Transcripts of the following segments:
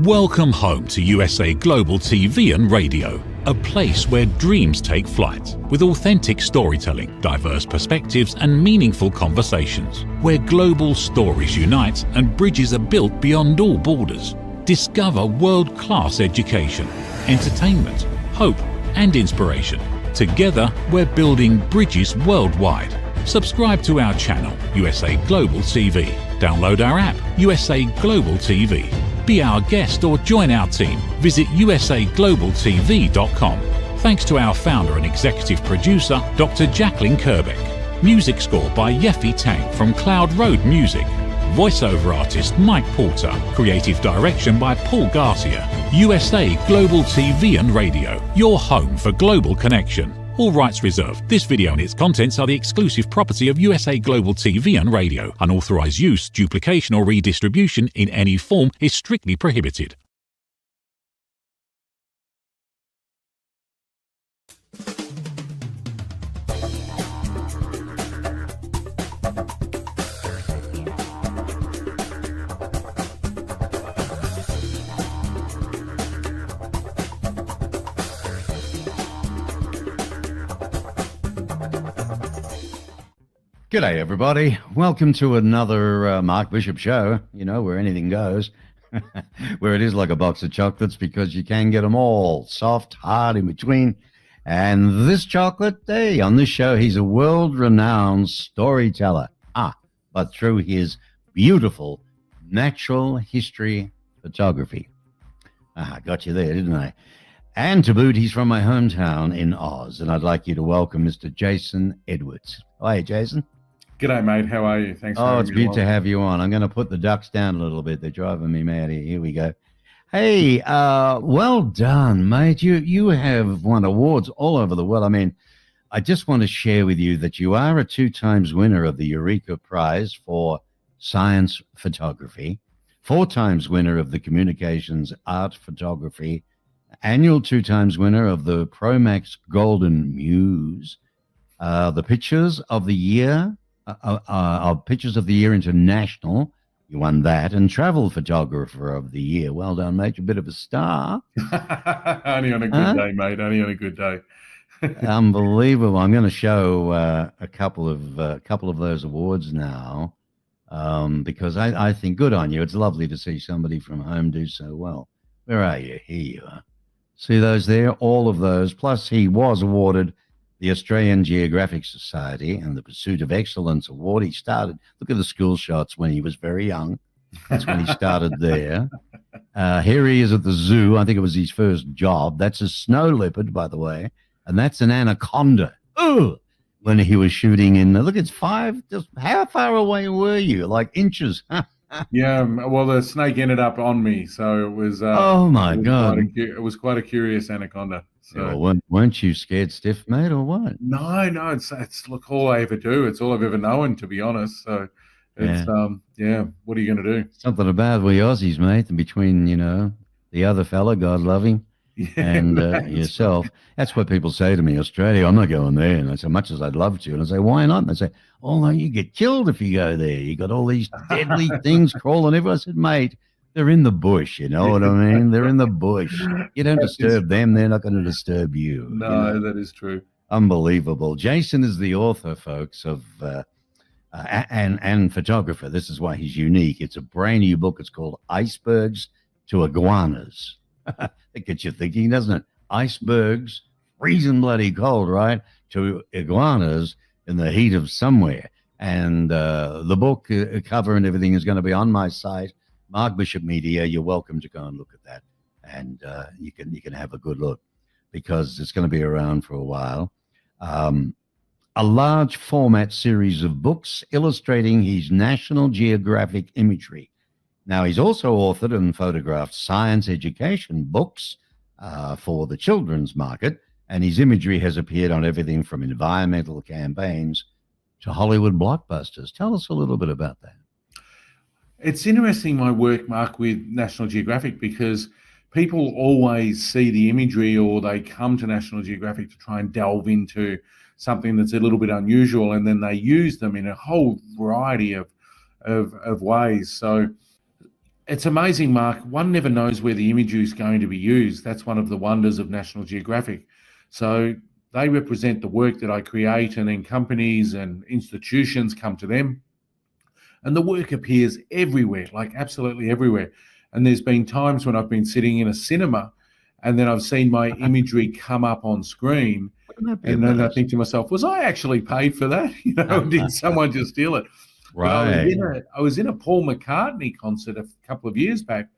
Welcome home to USA Global TV and Radio, a place where dreams take flight, with authentic storytelling, diverse perspectives and meaningful conversations, where global stories unite and bridges are built beyond all borders. Discover world-class education, entertainment, hope and inspiration. Together, we're building bridges worldwide. Subscribe to our channel, USA Global TV. Download our app, USA Global TV. Be our guest or join our team. Visit usaglobaltv.com. Thanks to our founder and executive producer, Dr. Jacqueline Kerbeck. Music score by Yeffy Tang from Cloud Road Music. Voiceover artist Mike Porter. Creative direction by Paul Garcia. USA Global TV and Radio, your home for global connection. All rights reserved. This video and its contents are the exclusive property of USA Global TV and Radio. Unauthorized use, duplication or redistribution in any form is strictly prohibited. G'day, everybody. Welcome to another Mark Bishop show, you know, where anything goes, where it is like a box of chocolates because you can get them all, soft, hard, in between. And this chocolate, hey, on this show, he's a world-renowned storyteller. But through his beautiful natural history photography. Got you there, didn't I? And to boot, he's from my hometown in Oz, and I'd like you to welcome Mr. Jason Edwards. Hi, Jason. G'day, mate. How are you? Thanks for having me. It's good to have you on. I'm going to put the ducks down a little bit. They're driving me mad here. Here we go. Hey, well done, mate. You have won awards all over the world. I mean, I just want to share with you that you are a 2 times winner of the Eureka Prize for Science Photography, 4 times winner of the Communications Art Photography, annual 2 times winner of the Promax Golden Muse, the Pictures of the Year, Pictures of the Year International. You won that, and Travel Photographer of the Year. Well done, mate. You're a bit of a star. Only on a good day, mate. Only on a good day. Unbelievable. I'm going to show a couple of those awards now because I think good on you. It's lovely to see somebody from home do so well. Where are you? Here you are. See those there? All of those. Plus, he was awarded the Australian Geographic Society and the Pursuit of Excellence Award. He started, look at the school shots when he was very young. That's when he started there. Here he is at the zoo. I think it was his first job. That's a snow leopard, by the way. And that's an anaconda. Ooh! When he was shooting in, look, it's 5. Just how far away were you? Like inches. Yeah, well, the snake ended up on me, so it was. Oh my God! It was quite a curious anaconda. So. Yeah, well, weren't you scared stiff, mate, or what? No, it's look, all I ever do. It's all I've ever known, to be honest. So it's yeah. What are you going to do? Something about we Aussies, mate, and between the other fella, God love him, and yourself. That's what people say to me, Australia. I'm not going there, and I say, much as I'd love to, and I say, why not? And they say, oh no, you get killed if you go there. You got all these deadly things crawling everywhere. I said, mate, they're in the bush, you know what I mean? They're in the bush. You don't disturb them, they're not going to disturb you. No, that is true. Unbelievable. Jason is the author, folks, of and photographer. This is why he's unique. It's a brand new book. It's called Icebergs to Iguanas. It gets you thinking, doesn't it? Icebergs, freezing bloody cold, right? To iguanas in the heat of somewhere. And the book cover and everything is going to be on my site, Mark Bishop Media. You're welcome to go and look at that, and you can have a good look because it's going to be around for a while. A large format series of books illustrating his National Geographic imagery. Now, he's also authored and photographed science education books for the children's market, and his imagery has appeared on everything from environmental campaigns to Hollywood blockbusters. Tell us a little bit about that. It's interesting, my work, Mark, with National Geographic, because people always see the imagery or they come to National Geographic to try and delve into something that's a little bit unusual, and then they use them in a whole variety of ways. So It's amazing, Mark. One never knows where the imagery is going to be used. That's one of the wonders of National Geographic. So they represent the work that I create, and then companies and institutions come to them. And the work appears everywhere, like absolutely everywhere. And there's been times when I've been sitting in a cinema and then I've seen my imagery come up on screen. And then I think to myself, was I actually paid for that? Did someone just steal it? Right. I was in a Paul McCartney concert a couple of years back,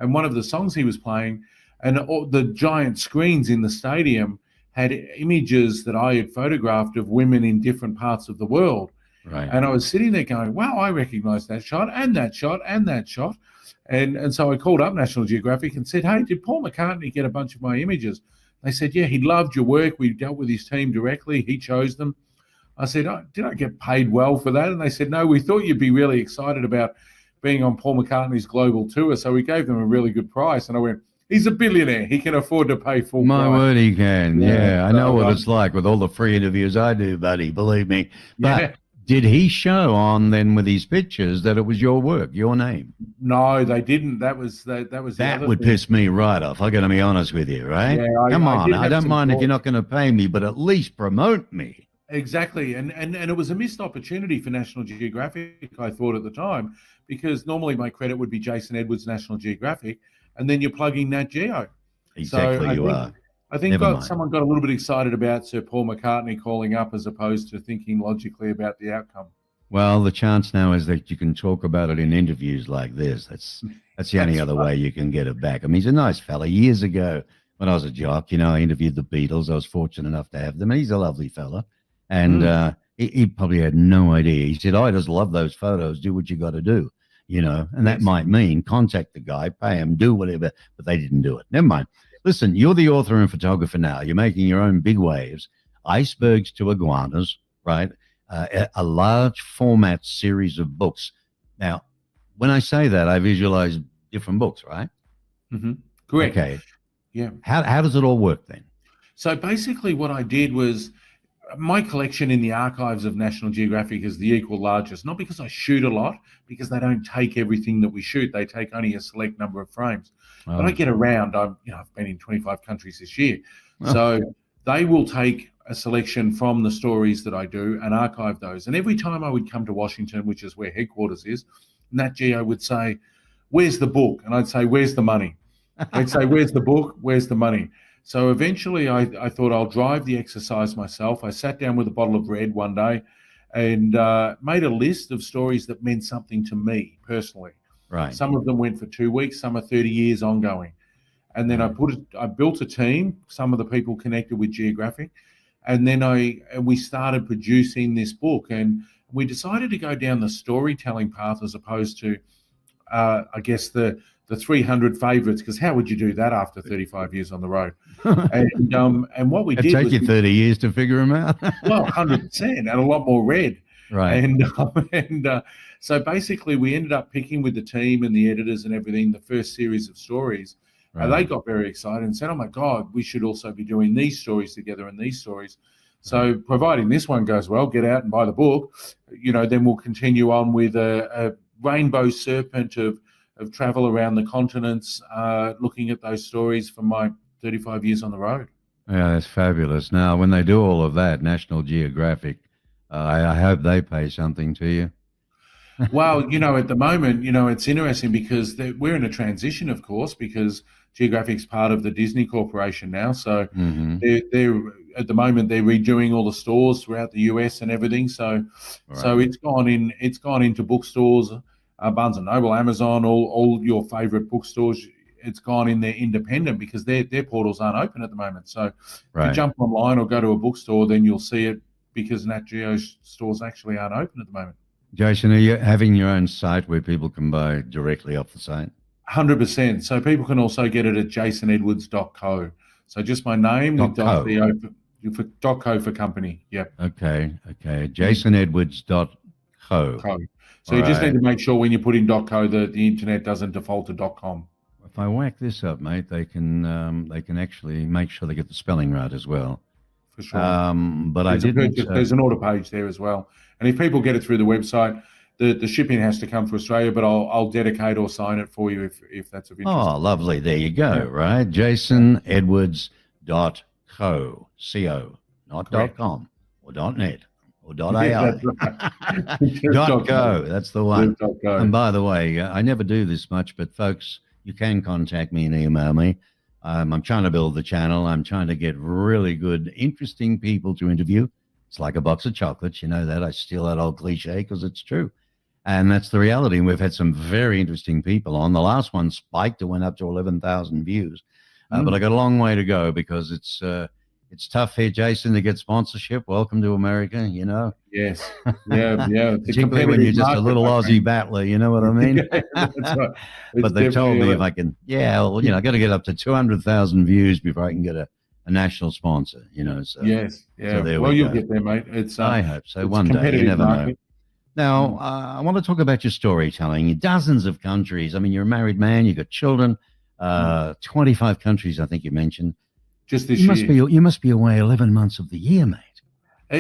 and one of the songs he was playing, and the giant screens in the stadium had images that I had photographed of women in different parts of the world. Right. And I was sitting there going, wow, I recognize that shot and that shot and that shot. And so I called up National Geographic and said, hey, did Paul McCartney get a bunch of my images? They said, yeah, he loved your work. We dealt with his team directly. He chose them. I said, did I get paid well for that? And they said, no, we thought you'd be really excited about being on Paul McCartney's global tour. So we gave them a really good price. And I went, he's a billionaire. He can afford to pay full price. My word, he can. Yeah, I know what it's like with all the free interviews I do, buddy. Believe me. But did he show on then with his pictures that it was your work, your name? No, they didn't. That would piss me right off. I got to be honest with you, right? Yeah, Come on, I don't mind if you're not going to pay me, but at least promote me. Exactly, and it was a missed opportunity for National Geographic, I thought at the time, because normally my credit would be Jason Edwards, National Geographic, and then you're plugging Nat Geo. Exactly, I think someone got a little bit excited about Sir Paul McCartney calling up as opposed to thinking logically about the outcome. Well, the chance now is that you can talk about it in interviews like this. That's the only other way you can get it back. I mean, he's a nice fella. Years ago, when I was a jock, I interviewed the Beatles. I was fortunate enough to have them, and he's a lovely fella. And he probably had no idea. He said, I just love those photos. Do what you got to do, and that might mean contact the guy, pay him, do whatever, but they didn't do it. Never mind. Listen, you're the author and photographer now. You're making your own big waves, Icebergs to Iguanas, right? A large format series of books. Now, when I say that, I visualize different books, right? Mm-hmm. Correct. Okay. Yeah. How does it all work then? So basically what I did was, my collection in the archives of National Geographic is the equal largest, not because I shoot a lot, because they don't take everything that we shoot. They take only a select number of frames. Oh. But I get around. I've been in 25 countries this year. Oh. So they will take a selection from the stories that I do and archive those. And every time I would come to Washington, which is where headquarters is, Nat Geo would say, where's the book? And I'd say, where's the money? They'd say, where's the book? Where's the money? So eventually I thought I'll drive the exercise myself. I sat down with a bottle of red one day and made a list of stories that meant something to me personally. Right. Some of them went for 2 weeks, some are 30 years ongoing. And then I built a team, some of the people connected with Geographic. And then we started producing this book, and we decided to go down the storytelling path as opposed to, I guess, the 300 favorites, because how would you do that after 35 years on the road? And what we did was... It'd take you 30 years to figure them out. Well, 100%, and a lot more red. Right. And so basically we ended up picking with the team and the editors and everything, the first series of stories. Right. And they got very excited and said, oh my God, we should also be doing these stories together and these stories. So providing this one goes well, get out and buy the book, then we'll continue on with a rainbow serpent of travel around the continents, looking at those stories from my 35 years on the road. Yeah, that's fabulous. Now, when they do all of that, National Geographic, I hope they pay something to you. Well, at the moment, it's interesting because we're in a transition, of course, because Geographic's part of the Disney Corporation now. So they're at the moment they're redoing all the stores throughout the US and everything. So it's gone into bookstores, Barnes and Noble, Amazon, all your favorite bookstores. It's gone in there independent because their portals aren't open at the moment. So if you jump online or go to a bookstore, then you'll see it because Nat Geo stores actually aren't open at the moment. Jason, are you having your own site where people can buy directly off the site? 100%. So people can also get it at jasonedwards.co. So just my name, .co for company. Yep. Okay. jasonedwards.co. So you just need to make sure when you put in .co that the internet doesn't default to .com. If I whack this up, mate, they can actually make sure they get the spelling right as well. For sure. But there's an order page there as well. And if people get it through the website, the shipping has to come to Australia, but I'll dedicate or sign it for you if that's of interest. Oh, lovely. There you go, right? JasonEdwards.co, C-O, not Correct. .com or .net or Yeah, .ai. that's right. .go, that's the one. Go. And by the way, I never do this much, but folks, you can contact me and email me. I'm trying to build the channel. I'm trying to get really good, interesting people to interview. It's like a box of chocolates. You know that. I steal that old cliche because it's true. And that's the reality. And we've had some very interesting people on. The last one spiked. It went up to 11,000 views. But I got a long way to go because it's tough here, Jason, to get sponsorship. Welcome to America, you know. Yes. Yeah. Particularly when you're just a little Aussie battler, you know what I mean? That's right. But they told me if I can, I got to get up to 200,000 views before I can get a national sponsor, you know. So yes. Yeah. So there well, we you'll go. get there, mate. It's I hope so. One day, you never know. Now, I want to talk about your storytelling in dozens of countries. I mean, you're a married man, you've got children, 25 countries, I think you mentioned. Just this year. You must be away 11 months of the year, mate.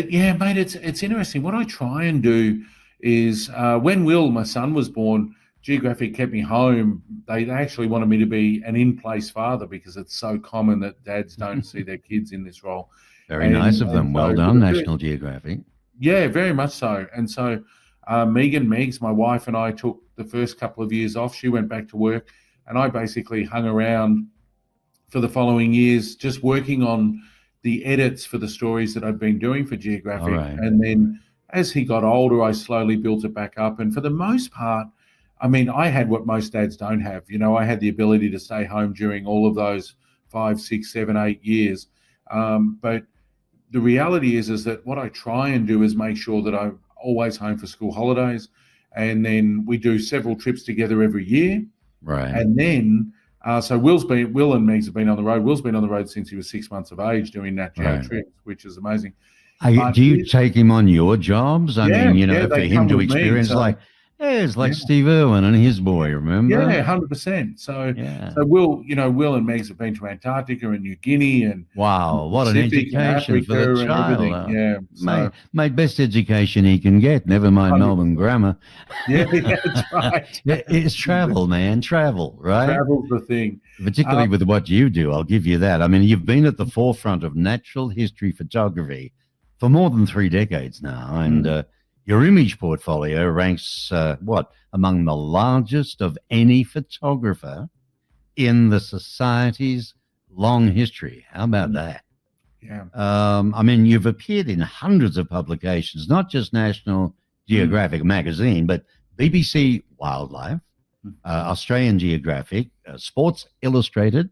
Yeah, mate, it's interesting. What I try and do is when Will, my son, was born, Geographic kept me home. They actually wanted me to be an in-place father because it's so common that dads don't see their kids in this role. Very nice of them. Well done, National Geographic. Yeah, very much so. And so Megs, my wife, and I took the first couple of years off. She went back to work, and I basically hung around for the following years, just working on the edits for the stories that I'd been doing for Geographic. Right. And then as he got older, I slowly built it back up. And for the most part, I mean, I had what most dads don't have. You know, I had the ability to stay home during all of those 5, 6, 7, 8 years. But the reality is that what I try and do is make sure that I'm always home for school holidays. And then we do several trips together every year. Right. And then, so Will and Megs have been on the road. Will's been on the road since he was 6 months of age doing Nat Geo trips, which is amazing. Do you take him on your jobs? I mean, you know, for him to experience it's like Steve Irwin and his boy, remember? Yeah, 100%. So Will and Megs have been to Antarctica and New Guinea and wow, what an education for the child. Mate, best education he can get. Never mind 100%. Melbourne grammar. Yeah, that's right. It's travel, man. Travel, right? Travel's the thing. Particularly with what you do, I'll give you that. I mean, you've been at the forefront of natural history photography for more than 3 decades now, and your image portfolio ranks, among the largest of any photographer in the Society's long history. How about that? Yeah. I mean, you've appeared in hundreds of publications, not just National Geographic magazine, but BBC Wildlife, Australian Geographic, Sports Illustrated,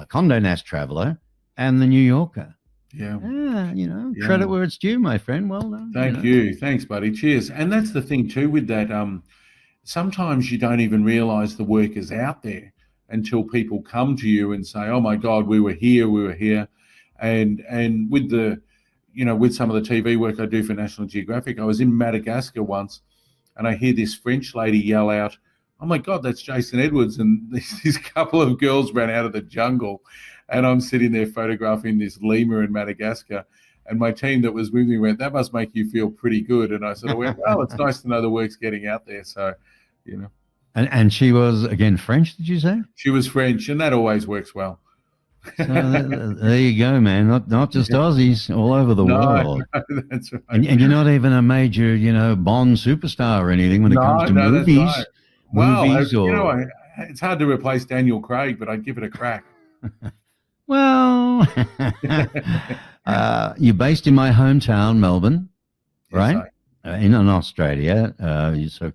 Condé Nast Traveller, and The New Yorker. Yeah. Credit where it's due, my friend. Well done. Thank you. Thanks, buddy. Cheers. And that's the thing too with that. Sometimes you don't even realize the work is out there until people come to you and say, "Oh my God, we were here." And with with some of the TV work I do for National Geographic, I was in Madagascar once, and I hear this French lady yell out, "Oh my God, that's Jason Edwards!" And this couple of girls ran out of the jungle. And I'm sitting there photographing this lemur in Madagascar. And my team that was with me went, "That must make you feel pretty good." And I sort of went, "Well, it's nice to know the work's getting out there." So, And she was, again, French, did you say? She was French, and that always works well. So there you go, man. Not just Aussies, all over the world. No, that's right. And you're not even a major, Bond superstar or anything when it comes to movies. That's right. Well, it's hard to replace Daniel Craig, but I'd give it a crack. Well, you're based in my hometown, Melbourne, right? In Australia. So,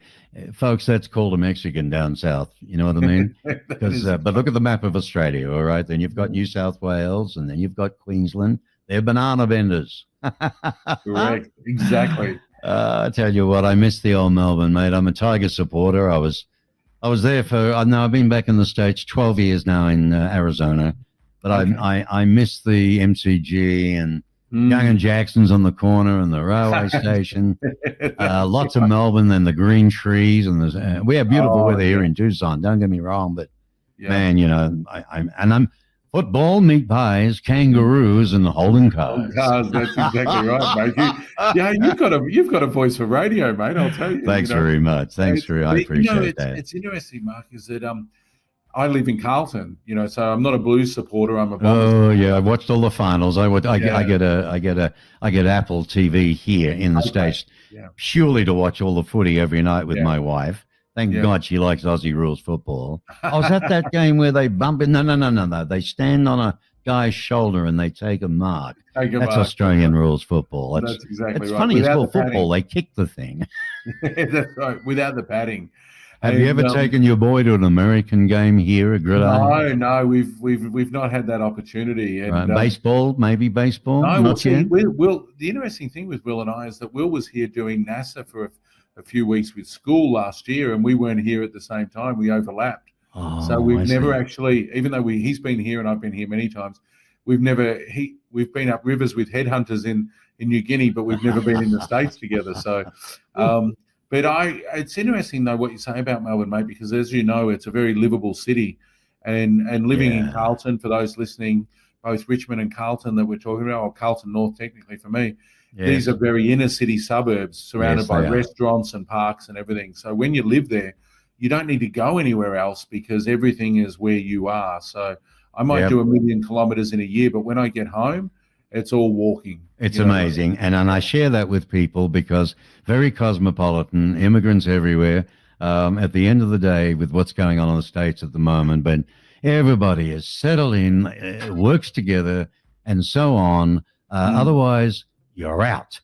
folks, that's called a Mexican down south. You know what I mean? But look at the map of Australia, all right? Then you've got New South Wales, and then you've got Queensland. They're banana vendors. Correct. Exactly. I tell you what, I miss the old Melbourne, mate. I'm a Tiger supporter. I was there for, I've been back in the States 12 years now in Arizona. But I miss the MCG and Young and Jackson's on the corner and the railway station. Lots of Melbourne and the green trees. And we have beautiful weather here in Tucson. Don't get me wrong. But, man, Football, meat pies, kangaroos, and holding cars. Cars, that's exactly right, mate. You've got a voice for radio, mate. I'll tell you. Thanks very much. Thanks for I appreciate that. It's interesting, Mark, is that I live in Carlton, so I'm not a Blues supporter. I'm a Bombers supporter. Yeah, I watched all the finals. I get Apple TV here in the States, purely to watch all the footy every night with my wife. Thank God she likes Aussie rules football. I was at that game where they bump it. No. They stand on a guy's shoulder and they take a mark. That's Australian rules football. That's exactly it's right. Funny, it's called football. They kick the thing. That's right, without the padding. Have you ever taken your boy to an American game here at Gridiron? No, we've not had that opportunity. And, baseball, maybe baseball. No, the interesting thing with Will and I is that Will was here doing NASA for a few weeks with school last year, and we weren't here at the same time. We overlapped, so we've never actually, even though he's been here and I've been here many times, we've been up rivers with headhunters in New Guinea, but we've never been in the States together. So. But it's interesting though what you say about Melbourne, mate, because as you know, it's a very livable city, and living in Carlton, for those listening, both Richmond and Carlton that we're talking about, or Carlton North technically for me, these are very inner city suburbs surrounded by restaurants and parks and everything. So when you live there, you don't need to go anywhere else because everything is where you are. So I might do 1 million kilometres in a year, but when I get home, it's all walking. It's amazing. And I share that with people because very cosmopolitan, immigrants everywhere. At the end of the day, with what's going on in the States at the moment, but everybody is settled in, works together, and so on. Otherwise, you're out.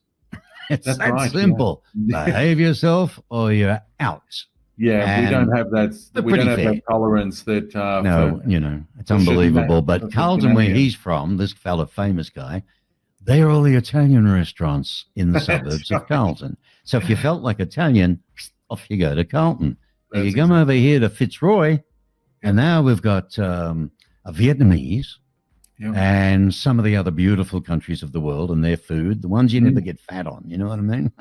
It's That's that right, simple. Behave yourself or you're out. Yeah, and we don't have that. We don't have that tolerance that. It's unbelievable. But Carlton, where he's from, this fella, famous guy, they're all the Italian restaurants in the suburbs of Carlton. So if you felt like Italian, off you go to Carlton. You come over here to Fitzroy, and now we've got a Vietnamese and some of the other beautiful countries of the world and their food, the ones you never get fat on. You know what I mean?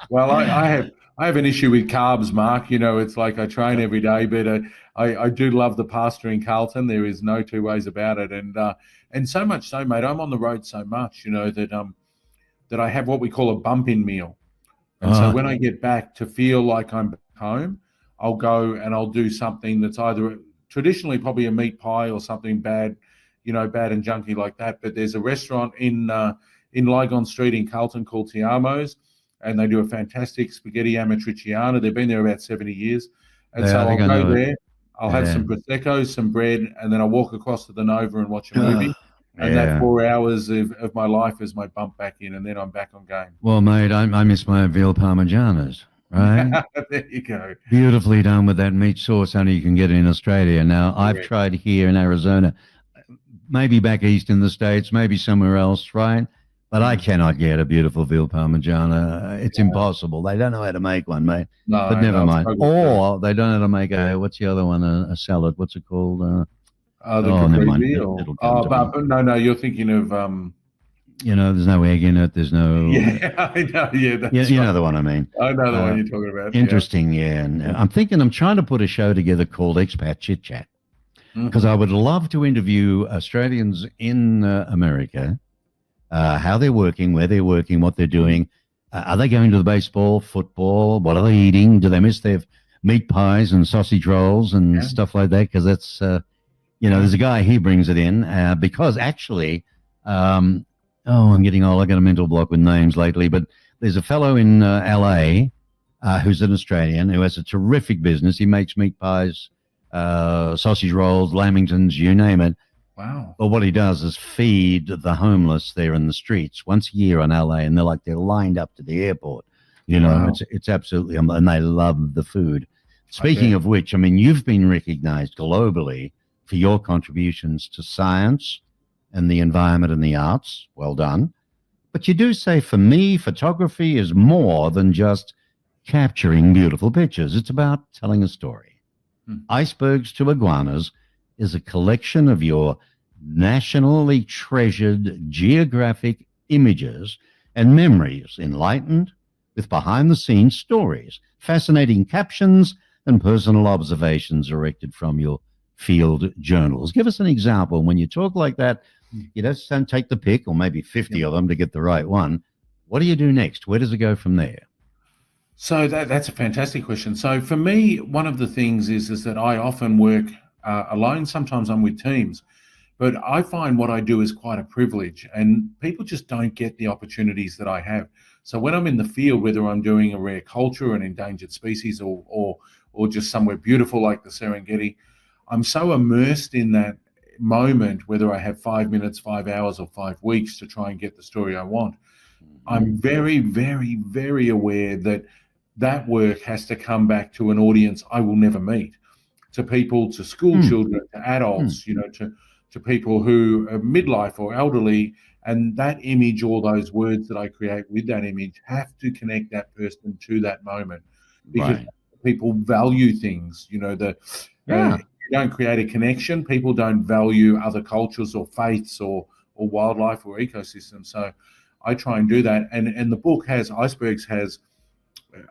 Well, I have an issue with carbs, Mark. It's like I train every day, but I do love the pasta in Carlton. There is no two ways about it. And so much so, mate, I'm on the road so much, that I have what we call a bump-in meal. And so when I get back, to feel like I'm back home, I'll go and I'll do something that's either traditionally probably a meat pie or something bad, bad and junky like that. But there's a restaurant in Lygon Street in Carlton called Tiamo's, and they do a fantastic spaghetti amatriciana. They've been there about 70 years. And so I'll go there, I'll have some Prosecco, some bread, and then I'll walk across to the Nova and watch a movie. And that 4 hours of my life is my bump back in, and then I'm back on game. Well, mate, I miss my veal parmigianas, right? There you go. Beautifully done with that meat sauce, honey. You can get it in Australia. Now, I've tried here in Arizona, maybe back east in the States, maybe somewhere else, right? But I cannot get a beautiful veal parmigiana. It's impossible. They don't know how to make one, mate. No, but never mind. Or they don't know how to make what's the other one? A salad. What's it called? The veal. No, you're thinking of... there's no egg in it. There's no... Yeah, I know. Yeah, that's you know the one I mean. I know the one you're talking about. Interesting, And I'm trying to put a show together called Expat Chit Chat, because I would love to interview Australians in America, how they're working, where they're working, what they're doing. Are they going to the baseball, football? What are they eating? Do they miss their meat pies and sausage rolls and stuff like that? Because that's, there's a guy, he brings it in because actually, I'm getting old. I got a mental block with names lately, but there's a fellow in LA who's an Australian who has a terrific business. He makes meat pies, sausage rolls, lamingtons, you name it. Wow. But what he does is feed the homeless there in the streets once a year in LA, and they're lined up to the airport. It's absolutely, and they love the food. Speaking of which, you've been recognized globally for your contributions to science and the environment and the arts. Well done. But you do say, for me, photography is more than just capturing beautiful pictures. It's about telling a story. Icebergs to Iguanas is a collection of your nationally treasured geographic images and memories, enlightened with behind-the-scenes stories, fascinating captions, and personal observations erected from your field journals. Give us an example. When you talk like that, you just don't take the pick, or maybe 50 of them to get the right one. What do you do next? Where does it go from there? So that's a fantastic question. So for me, one of the things is that I often work alone. Sometimes I'm with teams, but I find what I do is quite a privilege, and people just don't get the opportunities that I have. So when I'm in the field, whether I'm doing a rare culture, an endangered species, or just somewhere beautiful like the Serengeti, I'm so immersed in that moment, whether I have 5 minutes, 5 hours, or 5 weeks to try and get the story I want. I'm very, very, very aware that work has to come back to an audience I will never meet, to people, to school children, to adults, to people who are midlife or elderly. And that image, or those words that I create with that image, have to connect that person to that moment, because people value things. You don't create a connection, people don't value other cultures or faiths or wildlife or ecosystems. So I try and do that. And the book has, Icebergs has,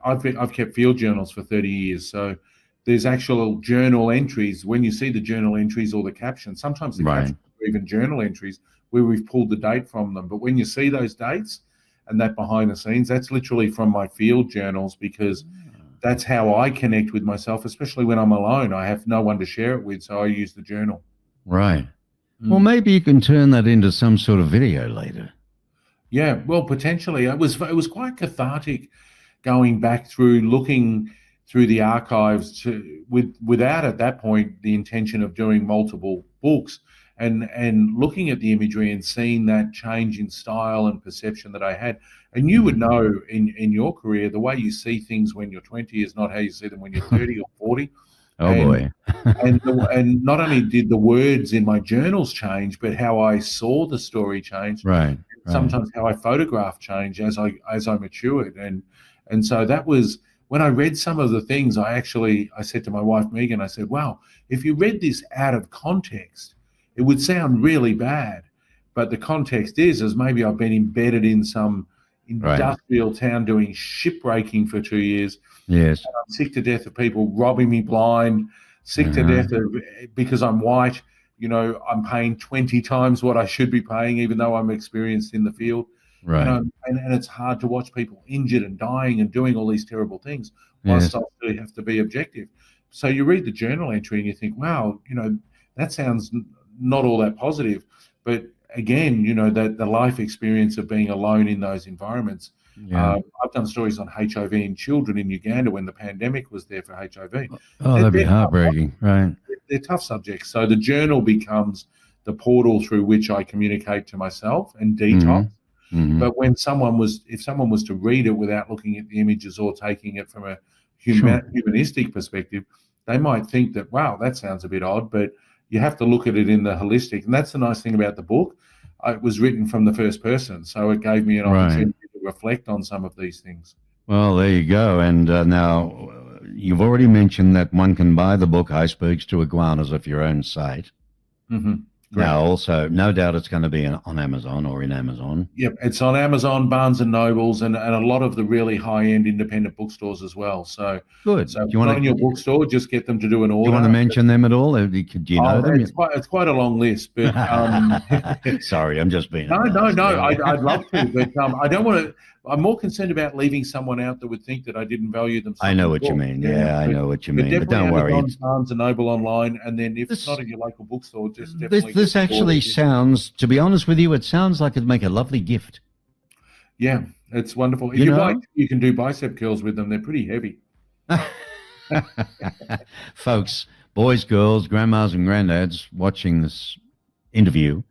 I've kept field journals for 30 years. So there's actual journal entries. When you see the journal entries or the captions, sometimes the captions are even journal entries where we've pulled the date from them. But when you see those dates and that behind the scenes, that's literally from my field journals, because that's how I connect with myself, especially when I'm alone. I have no one to share it with, so I use the journal. Right. Well, maybe you can turn that into some sort of video later. Yeah, well, potentially. It was quite cathartic going back through, looking through the archives without at that point the intention of doing multiple books, and looking at the imagery and seeing that change in style and perception that I had. And you would know in your career, the way you see things when you're 20 is not how you see them when you're 30 or 40. Boy. and not only did the words in my journals change, but how I saw the story change. Right. Sometimes how I photographed change as I matured. And so that was, when I read some of the things, I said to my wife, Megan, I said, wow, if you read this out of context, it would sound really bad. But the context is maybe I've been embedded in some industrial town doing shipbreaking for 2 years. Yes. And I'm sick to death of people robbing me blind, sick to death of, because I'm white, I'm paying 20 times what I should be paying, even though I'm experienced in the field. Right. And it's hard to watch people injured and dying and doing all these terrible things, whilst I really have to be objective. So you read the journal entry and you think, wow, that sounds not all that positive. But again, that the life experience of being alone in those environments. I've done stories on HIV in children in Uganda when the pandemic was there for HIV. Oh, that'd be heartbreaking, right? They're tough subjects. So the journal becomes the portal through which I communicate to myself and detox. But if someone was to read it without looking at the images or taking it from a humanistic perspective, they might think that, wow, that sounds a bit odd, but you have to look at it in the holistic. And that's the nice thing about the book. It was written from the first person, so it gave me an opportunity to reflect on some of these things. Well, there you go. And now you've already mentioned that one can buy the book Icebergs to Iguanas off your own site. Now, also, no doubt it's going to be on Amazon or in Amazon. Yep, it's on Amazon, Barnes and Nobles, and a lot of the really high-end independent bookstores as well. So good. So if you're not in your bookstore, just get them to do an order. Do you want to mention them at all? Do you know them? It's quite a long list, but sorry, I'm just being. No. I'd love to, but I don't want to. I'm more concerned about leaving someone out that would think that I didn't value them. I know what you mean. Yeah, I know what you mean. But don't worry. Barnes and Noble online, and then if it's not in your local bookstore, just definitely. This actually sounds, to be honest with you, it sounds like it'd make a lovely gift. Yeah, it's wonderful. If you like, you can do bicep curls with them. They're pretty heavy. Folks, boys, girls, grandmas and granddads watching this interview,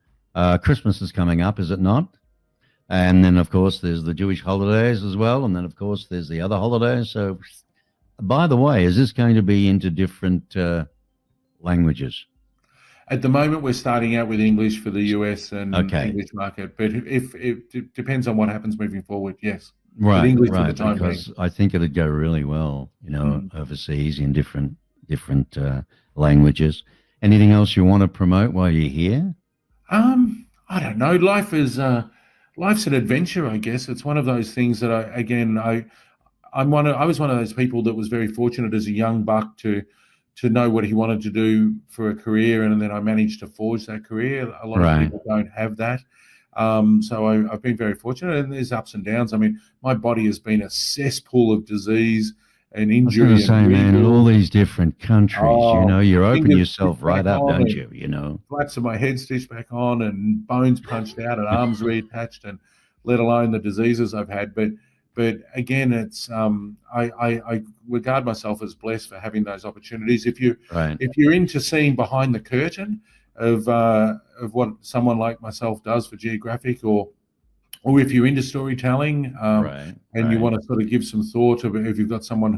Christmas is coming up, is it not? And then, of course, there's the Jewish holidays as well. And then, of course, there's the other holidays. So, by the way, is this going to be into different languages? At the moment, we're starting out with English for the US and English market. But if it depends on what happens moving forward, yes. Right, English for the time because being. I think it'd go really well, overseas in different languages. Anything else you want to promote while you're here? I don't know. Life's an adventure, I guess. It's one of those things that I was one of those people that was very fortunate as a young buck to know what he wanted to do for a career, and then I managed to forge that career. A lot of people don't have that. So I've been very fortunate, and there's ups and downs. I mean, my body has been a cesspool of disease and injury. I was going to say, man, in all these different countries, you open yourself right up, don't you? Flaps of my head stitched back on, and bones punched out, and arms reattached, and let alone the diseases I've had. But again, it's I regard myself as blessed for having those opportunities. If you're into seeing behind the curtain of what someone like myself does for Geographic, or if you're into storytelling, and you want to sort of give some thought of, if you've got someone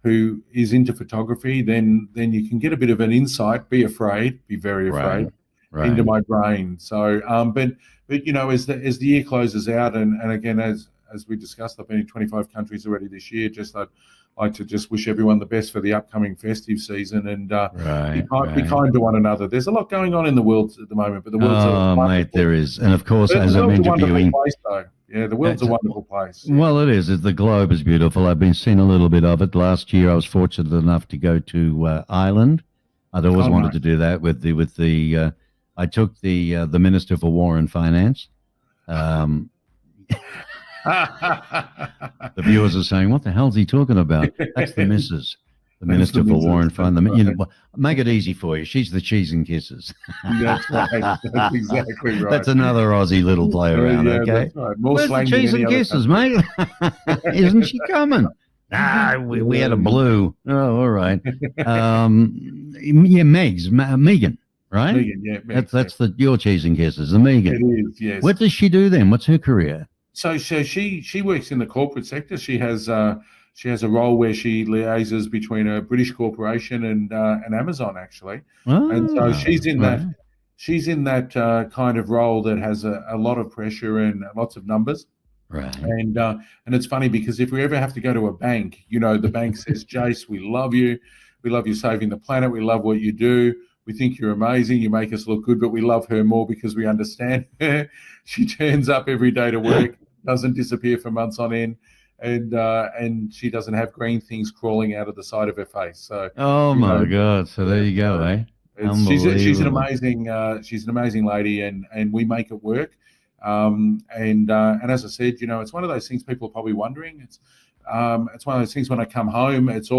who is into photography, then you can get a bit of an insight. Be very afraid into my brain. So, but as the year closes out, and again, as we discussed, I've been in 25 countries already this year. I'd like to just wish everyone the best for the upcoming festive season, and be kind to one another. There's a lot going on in the world at the moment, but the world's mate, there is. And of course, as I'm interviewing, the world's a wonderful place. Well, it is. The globe is beautiful. I've been seeing a little bit of it. Last year, I was fortunate enough to go to Ireland. I'd always wanted to do that with the. I took the Minister for War and Finance. The viewers are saying, "What the hell's he talking about?" That's the missus, the Minister for War and Finance. Make it easy for you. She's the cheese and kisses. That's right. That's exactly right. That's another Aussie little play around. Okay, that's right. More where's the cheese and kisses, mate? Isn't she coming? We had a blue. Oh, all right. Megan. Right? Megan, yeah. That's your cheese and kisses, the Megan. It is, yes. What does she do then? What's her career? So she works in the corporate sector. She has a role where she liaises between a British corporation and Amazon, actually. And so she's in that kind of role that has a lot of pressure and lots of numbers. Right. And it's funny because if we ever have to go to a bank, the bank says, "Jace, we love you. We love you saving the planet. We love what you do. We think you're amazing. You make us look good, but we love her more because we understand her. She turns up every day to work, doesn't disappear for months on end, and she doesn't have green things crawling out of the side of her face." So, my God! So there you go, eh? She's an amazing lady, and we make it work. And as I said, it's one of those things people are probably wondering. It's one of those things when I come home, it's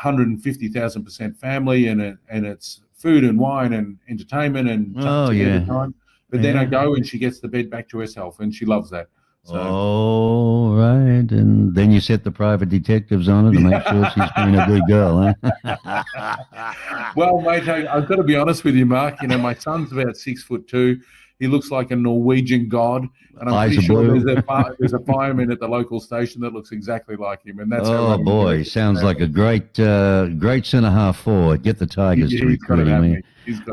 150,000% family, and it's food and wine and entertainment and time. But then I go and she gets the bed back to herself, and she loves that. So, right. And then you set the private detectives on her to make sure she's being a good girl, huh? Well, mate, I've got to be honest with you, Mark. My son's about 6'2". He looks like a Norwegian god, and I'm pretty sure there's a fireman at the local station that looks exactly like him. And that's sounds like a great centre half forward. Get the Tigers to recruit him.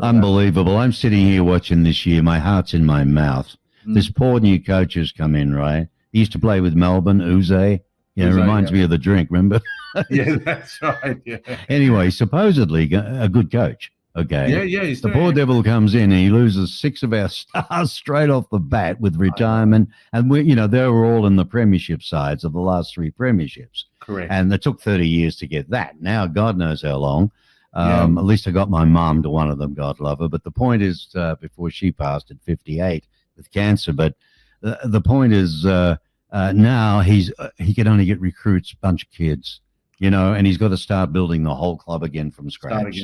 Unbelievable. I'm sitting here watching this year. My heart's in my mouth. This poor new coach has come in, right? He used to play with Melbourne, Uze. Reminds me of the drink, remember? Yeah, that's right. Yeah. Anyway, supposedly a good coach. Okay. Yeah. The poor devil comes in and he loses 6 of our stars straight off the bat with retirement. And they were all in the premiership sides of the last 3 premierships. Correct. And it took 30 years to get that. Now, God knows how long. At least I got my mom to one of them, God love her. But the point is, before she passed at 58 with cancer, but the point is now he can only get recruits, bunch of kids. And he's got to start building the whole club again from scratch.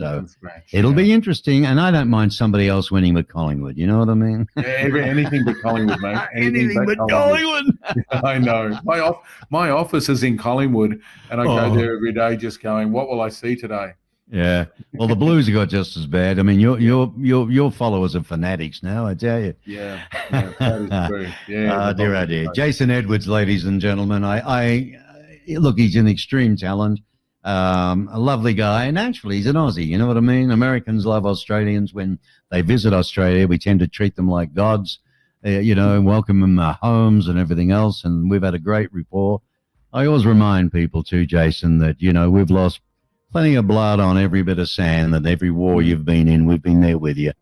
It'll be interesting, and I don't mind somebody else winning with Collingwood. You know what I mean? Yeah, anything but Collingwood, mate. Anything but Collingwood. I know. My office is in Collingwood, and I go there every day just going, "What will I see today?" Yeah. Well, the Blues have got just as bad. I mean, your followers are fanatics now, I tell you. Yeah, that is true. Yeah. Dear. Jason Edwards, ladies and gentlemen. Look, he's an extreme talent, a lovely guy, and actually he's an Aussie, you know what I mean? Americans love Australians. When they visit Australia, we tend to treat them like gods, and welcome them in our homes and everything else, and we've had a great rapport. I always remind people too, Jason, that, we've lost plenty of blood on every bit of sand, and every war you've been in, we've been there with you,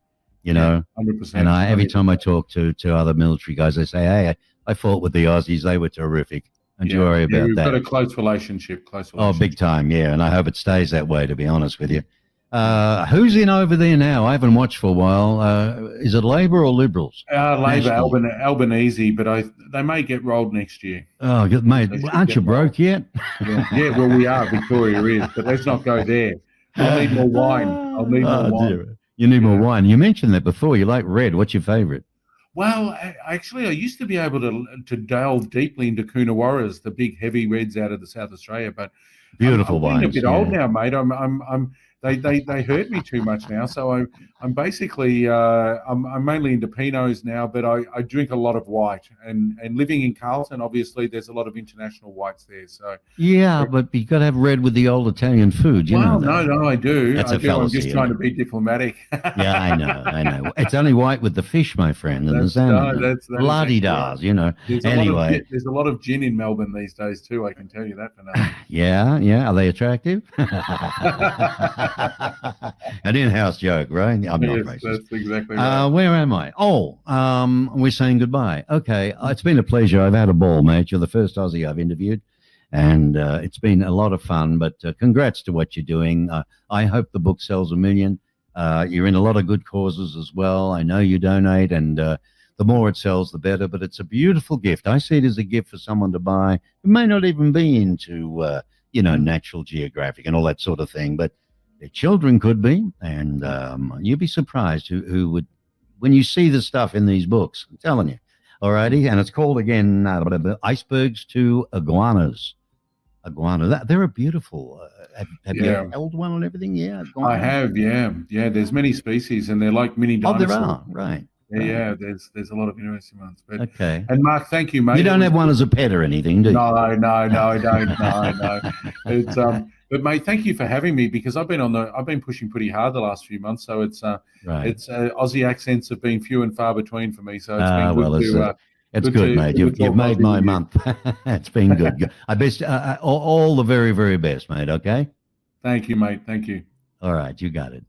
100%. And every time I talk to other military guys, they say, "Hey, I fought with the Aussies. They were terrific." Don't you worry about we've that. got a close relationship. Oh, big time, yeah. And I hope it stays that way, to be honest with you. Who's in over there now? I haven't watched for a while. Is it Labor or Liberals? Labor, Albanese, but they may get rolled next year. Oh, mate, aren't you broke yet? Yeah, well, we are. Victoria is, but let's not go there. I'll need more wine. I'll need more wine. Dear. You need more wine. You mentioned that before. You like red. What's your favorite? Well, actually, I used to be able to delve deeply into Coonawarras, the big heavy reds out of the South Australia. But beautiful I'm wines. A bit old now, mate. They hurt me too much now. So I'm basically I'm mainly into Pinots now, but I drink a lot of white. And living in Carlton, obviously, there's a lot of international whites there. So yeah, but you got to have red with the old Italian food. You know that. No, I do. That's I a do. fallacy. I'm just trying to be diplomatic. Yeah, I know. It's only white with the fish, my friend, and the salmon. That's la-di-das, you know. Anyway, there's a lot of gin in Melbourne these days too. I can tell you that for now. Yeah. Are they attractive? An in-house joke, right? I'm not racist. That's exactly right. Where am I? We're saying goodbye. Okay, it's been a pleasure. I've had a ball, mate. You're the first Aussie I've interviewed, and it's been a lot of fun. But congrats to what you're doing. I hope the book sells 1 million. You're in a lot of good causes as well. I know you donate, and the more it sells, the better. But it's a beautiful gift. I see it as a gift for someone to buy who may not even be into, Natural Geographic and all that sort of thing, but their children could be, and you'd be surprised who would, when you see the stuff in these books. I'm telling you. Alrighty, and it's called again Icebergs to Iguanas. Iguana, they're a beautiful. Have you held one and everything? Yeah, I have. Yeah. There's many species, and they're like mini dinosaurs. Oh, there are, right. Yeah, there's a lot of interesting ones. But, okay. And Mark, thank you, mate. You don't have one as a pet or anything, do you? No, I don't. No. It's but mate, thank you for having me, because I've been pushing pretty hard the last few months. So it's Aussie accents have been few and far between for me. So it's been good it's good, mate. You've made my month. It's been good. I best all the very, very best, mate. Okay. Thank you, mate. Thank you. All right, you got it.